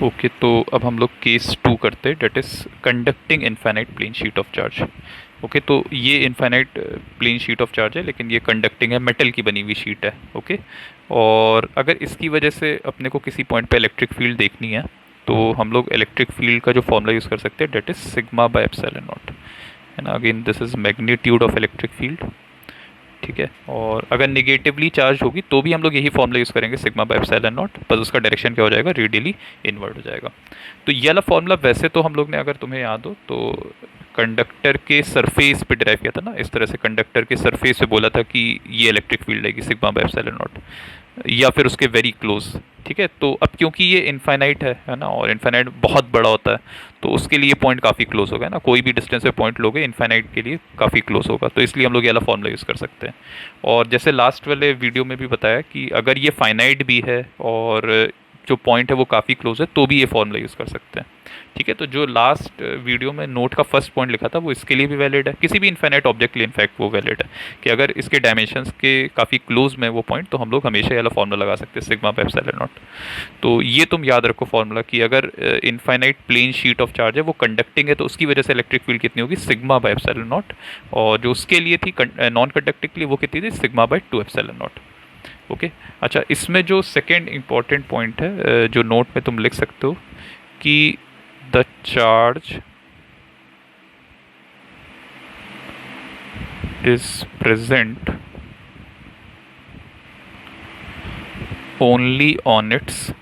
Okay, तो अब हम लोग केस 2 करते हैं, that is conducting infinite plane sheet of charge. Okay, तो ये infinite plane sheet of charge है, लेकिन ये कंडक्टिंग है, मेटल की बनी हुई शीट है। ओके, और अगर इसकी वजह से अपने को किसी पॉइंट पे इलेक्ट्रिक फील्ड देखनी है, तो हम लोग इलेक्ट्रिक फील्ड का जो फॉर्मूला यूज़ कर सकते हैं, that is sigma by epsilon not. है ना, again this is magnitude of electric field. ठीक है, और अगर निगेटिवली चार्ज होगी तो भी हम लोग यही फॉर्मूला यूज़ करेंगे, सिग्मा बाय एप्सिलॉन नॉट, बस उसका डायरेक्शन क्या हो जाएगा, रेडियली इनवर्ट हो जाएगा। तो ये वाला फॉर्मूला वैसे तो हम लोग ने, अगर तुम्हें याद हो तो, कंडक्टर के सरफेस पे डिराइव किया था ना, इस तरह से कंडक्टर के सरफेस पे बोला था कि ये इलेक्ट्रिक फील्ड आएगी सिग्मा बाय एप्सिलॉन नॉट, या फिर उसके वेरी क्लोज। ठीक है, तो अब क्योंकि ये इनफाइनाइट है ना, और इनफाइनाइट बहुत बड़ा होता है, तो उसके लिए पॉइंट काफ़ी क्लोज होगा ना, कोई भी डिस्टेंस पे पॉइंट लोगे इनफाइनाइट के लिए काफ़ी क्लोज होगा, तो इसलिए हम लोग ये वाला फॉर्मूला यूज़ कर सकते हैं। और जैसे लास्ट वाले वीडियो में भी बताया कि अगर ये फाइनाइट भी है और जो पॉइंट है वो काफ़ी क्लोज है, तो भी ये फॉर्मूला यूज़ कर सकते हैं। ठीक है, तो जो लास्ट वीडियो में नोट का फर्स्ट पॉइंट लिखा था वो इसके लिए भी वैलिड है, किसी भी इनफाइनाइट ऑब्जेक्ट के लिए इनफैक्ट वो वैलिड है, कि अगर इसके डायमेंशंस के काफ़ी क्लोज में वो पॉइंट, तो हम लोग हमेशा ये वाला फॉर्मूला लगा सकते हैं, सिग्मा बाय एप्सिलॉन नॉट। तो ये तुम याद रखो फॉर्मूला, कि अगर infinite plane sheet of charge है वो कंडक्टिंग है, तो उसकी वजह से इलेक्ट्रिक फील्ड कितनी होगी, सिग्मा बाय एप्सिलॉन नॉट। और जो उसके लिए थी नॉन कंडक्टिंग के लिए, वो कितनी थी, sigma bye 2 epsilon not. Okay, अच्छा, इसमें जो सेकेंड इंपॉर्टेंट पॉइंट है, जो नोट में तुम लिख सकते हो, कि the charge is present only on its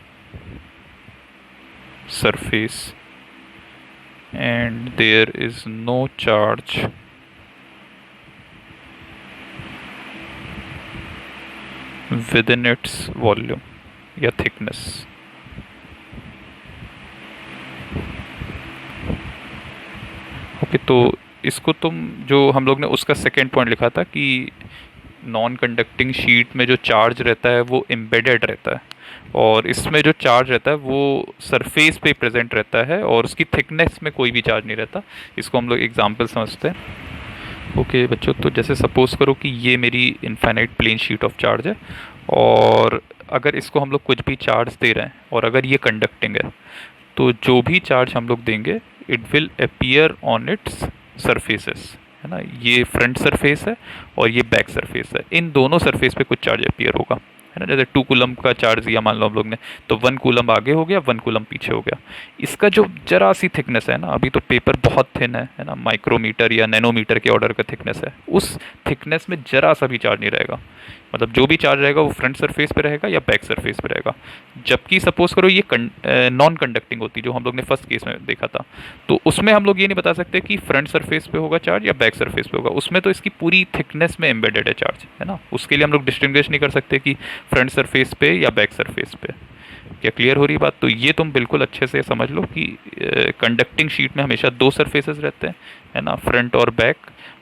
surface and there is no charge within its volume या thickness। ओके, तो इसको तुम, जो हम लोग ने उसका सेकेंड पॉइंट लिखा था कि नॉन कंडक्टिंग शीट में जो चार्ज रहता है वो एम्बेडेड रहता है, और इसमें जो चार्ज रहता है वो सरफेस पे प्रेजेंट रहता है, और उसकी थिकनेस में कोई भी चार्ज नहीं रहता। इसको हम लोग एग्जांपल समझते हैं। ओके बच्चों, तो जैसे सपोज करो कि ये मेरी infinite plane sheet of charge है, और अगर इसको हम लोग कुछ भी चार्ज दे रहे हैं, और अगर ये कंडक्टिंग है, तो जो भी चार्ज हम लोग देंगे, it will appear on it's surfaces. है ना, ये फ्रंट सरफेस है और ये बैक सरफेस है, इन दोनों सरफेस पे कुछ चार्ज अपीयर होगा। है ना, जैसे 2 कूलम का चार्ज दिया मान लो हम लोग ने, तो 1 कूलम आगे हो गया, 1 कूलम पीछे हो गया। इसका जो जरा सी थिकनेस है ना, अभी तो पेपर बहुत थिन है ना, माइक्रोमीटर या नैनोमीटर के ऑर्डर का थिकनेस है, उस थिकनेस में जरा सा भी चार्ज नहीं रहेगा। मतलब जो भी चार्ज रहेगा वो फ्रंट सरफेस पे रहेगा या बैक सरफेस पे रहेगा। जबकि सपोज करो ये नॉन कंडक्टिंग होती, जो हम लोग ने फर्स्ट केस में देखा था, तो उसमें हम लोग ये नहीं बता सकते कि फ्रंट सरफेस पे होगा चार्ज या बैक सरफेस पे होगा, उसमें तो इसकी पूरी थिकनेस में एम्बेडेड है चार्ज। है ना, उसके लिए हम लोग डिस्टिंग्विश नहीं कर सकते कि फ्रंट सरफेस पे या बैक सरफेस पे। क्या क्लियर हो रही बात? तो ये तुम बिल्कुल अच्छे से समझ लो कि कंडक्टिंग शीट में हमेशा 2 सरफेसेस रहते हैं, है ना, फ्रंट और बैक।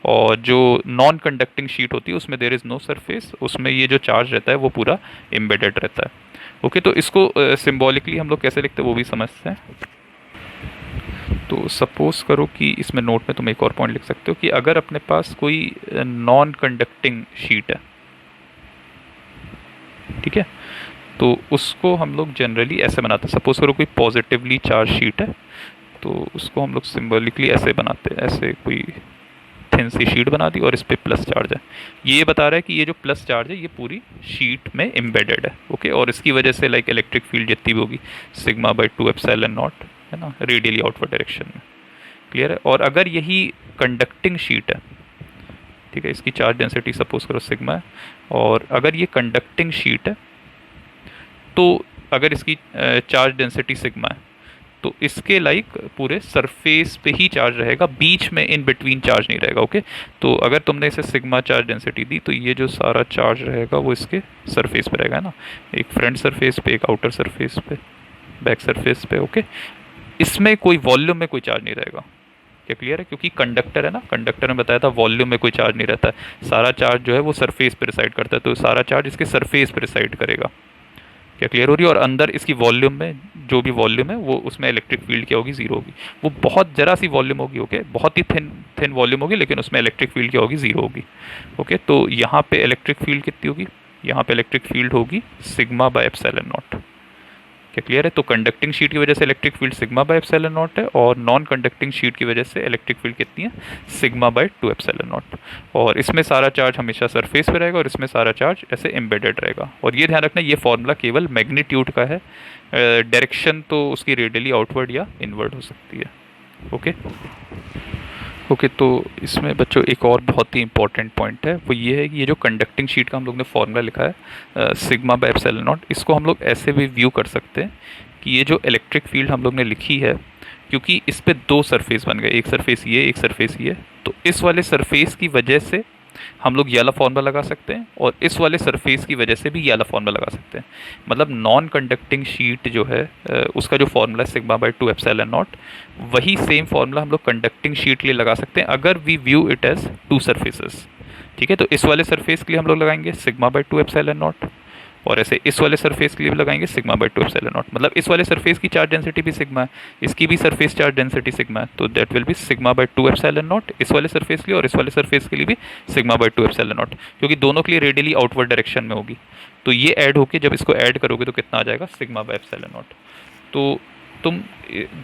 और जो नॉन कंडक्टिंग शीट होती है उसमें देर इज़ नो सरफेस, उसमें ये जो चार्ज रहता है वो पूरा एम्बेडेड रहता है। ओके, तो इसको सिम्बॉलिकली हम लोग कैसे लिखते हैं वो भी समझते हैं। तो सपोज करो कि इसमें नोट में तुम एक और पॉइंट लिख सकते हो, कि अगर अपने पास कोई नॉन कंडक्टिंग शीट है, ठीक है, तो उसको हम लोग जनरली ऐसे बनाते हैं। सपोज करो कोई पॉजिटिवली चार्ज शीट है, तो उसको हम लोग सिम्बॉलिकली ऐसे बनाते हैं, ऐसे कोई थिन सी शीट बना दी और इस पर प्लस चार्ज है। ये बता रहा है कि ये जो प्लस चार्ज है ये पूरी शीट में एम्बेडेड है। ओके, और इसकी वजह से लाइक इलेक्ट्रिक फील्ड जितनी भी होगी, सिग्मा बाय 2 एप्सिलॉन नॉट, है ना, रेडियली आउटवर्ड डायरेक्शन में। क्लियर है? और अगर यही कंडक्टिंग शीट है, ठीक है, इसकी चार्ज डेंसिटी सपोज करो सिग्मा है, और अगर ये कंडक्टिंग शीट है, तो अगर इसकी चार्ज डेंसिटी सिग्मा है, तो इसके लाइक पूरे सरफेस पे ही चार्ज रहेगा, बीच में इन बिटवीन चार्ज नहीं रहेगा। ओके, तो अगर तुमने इसे सिग्मा चार्ज डेंसिटी दी, तो ये जो सारा चार्ज रहेगा वो इसके सरफेस पे रहेगा, है ना, एक फ्रंट सरफेस पे, एक आउटर सरफेस पे, बैक सरफेस पे। ओके, इसमें कोई वॉल्यूम में कोई चार्ज नहीं रहेगा। क्या क्लियर है? क्योंकि कंडक्टर है ना, कंडक्टर में बताया था वॉल्यूम में कोई चार्ज नहीं रहता है, सारा चार्ज जो है वो सरफेस पे रिसाइड करता है, तो सारा चार्ज इसके सरफेस पे रिसाइड करेगा। क्या क्लियर हो रही है? और अंदर इसकी वॉल्यूम में, जो भी वॉल्यूम है वो, उसमें इलेक्ट्रिक फील्ड क्या होगी, जीरो होगी। वो बहुत जरा सी वॉल्यूम होगी, ओके, बहुत ही थिन थिन वॉल्यूम होगी, लेकिन उसमें इलेक्ट्रिक फील्ड क्या होगी, जीरो होगी। ओके, तो यहाँ पे इलेक्ट्रिक फील्ड कितनी होगी, यहाँ पे इलेक्ट्रिक फील्ड होगी सिग्मा बाय एप्सिलॉन नॉट। क्या क्लियर है? तो कंडक्टिंग शीट की वजह से electric field sigma by epsilon not है, और नॉन कंडक्टिंग शीट की वजह से इलेक्ट्रिक फील्ड कितनी है? Sigma bye 2 epsilon not. और इसमें सारा चार्ज हमेशा सरफेस पे रहेगा और इसमें सारा चार्ज ऐसे एम्बेडेड रहेगा। और ये ध्यान रखना, ये फॉर्मूला केवल मैग्नीट्यूड का है, डायरेक्शन तो उसकी रेडियली आउटवर्ड या इनवर्ड हो सकती है। ओके ओके, तो इसमें बच्चों एक और बहुत ही इंपॉर्टेंट पॉइंट है, वो ये है कि ये जो कंडक्टिंग शीट का हम लोग ने फॉर्मूला लिखा है सिग्मा बाय एप्सिलॉन नॉट, इसको हम लोग ऐसे भी व्यू कर सकते हैं कि ये जो इलेक्ट्रिक फील्ड हम लोग ने लिखी है, क्योंकि इस पे दो सरफेस बन गए, एक सरफेस ये, एक सरफेस ये, तो इस वाले सरफेस की वजह से हम लोग ये वाला फॉर्मूला लगा सकते हैं, और इस वाले सरफेस की वजह से भी ये वाला फॉर्मूला लगा सकते हैं। मतलब नॉन कंडक्टिंग शीट जो है उसका जो फॉर्मूला है सिग्मा बाय 2 एप्सिलॉन नॉट, वही सेम फॉर्मूला हम लोग कंडक्टिंग शीट के लिए लगा सकते हैं अगर we view it as two surfaces. ठीक है, तो इस वाले सरफेस के लिए हम लोग लगाएंगे सिग्मा बाय 2 एप्सिलॉन नॉट, और ऐसे इस वाले सरफेस के लिए भी लगाएंगे सिग्मा बाय 2 एप्सिलॉन नॉट। मतलब इस वाले सरफेस की चार्ज डेंसिटी भी सिग्मा है, इसकी भी सरफेस चार्ज डेंसिटी सिग्मा है, तो that will be sigma bye 2 epsilon not इस वाले सरफेस के लिए, और इस वाले सरफेस के लिए भी सिग्मा बाय 2 एप्सिलॉन नॉट, क्योंकि दोनों के लिए रेडियली आउटवर्ड डायरेक्शन में होगी। तो ये ऐड होके जब इसको ऐड करोगे तो कितना आ जाएगा? Sigma by epsilon not. तो तुम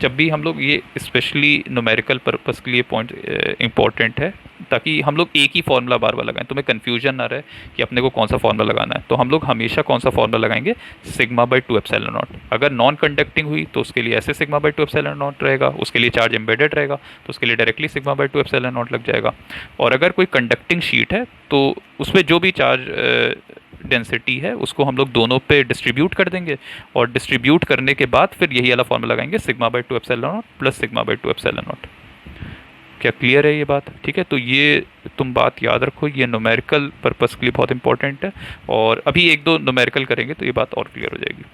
जब भी हम लोग ये स्पेशली न्यूमेरिकल पर्पस के लिए पॉइंट इंपॉर्टेंट है, ताकि हम लोग एक ही फॉर्मूला बार बार लगाएं, तुम्हें कन्फ्यूजन ना रहे कि अपने को कौन सा फॉर्मूला लगाना है। तो हम लोग हमेशा कौन सा फॉर्मूला लगाएंगे? Sigma bye 2 epsilon not. अगर नॉन कंडक्टिंग हुई तो उसके लिए ऐसे सिग्मा बाय 2 एप्सिलॉन नॉट रहेगा, उसके लिए चार्ज एम्बेडेड रहेगा तो उसके लिए directly sigma bye 2 epsilon not लग जाएगा। और अगर कोई कंडक्टिंग शीट है तो उसमें जो भी चार्ज डेंसिटी है उसको हम लोग दोनों पे डिस्ट्रीब्यूट कर देंगे, और डिस्ट्रीब्यूट करने के बाद फिर यही वाला फॉर्मूला लगाएंगे sigma bye 2 epsilon not plus sigma bye 2 epsilon not. क्या क्लियर है ये बात? ठीक है, तो ये तुम बात याद रखो, ये न्यूमेरिकल पर्पस के लिए बहुत इंपॉर्टेंट है, और अभी एक दो न्यूमेरिकल करेंगे तो ये बात और क्लियर हो जाएगी।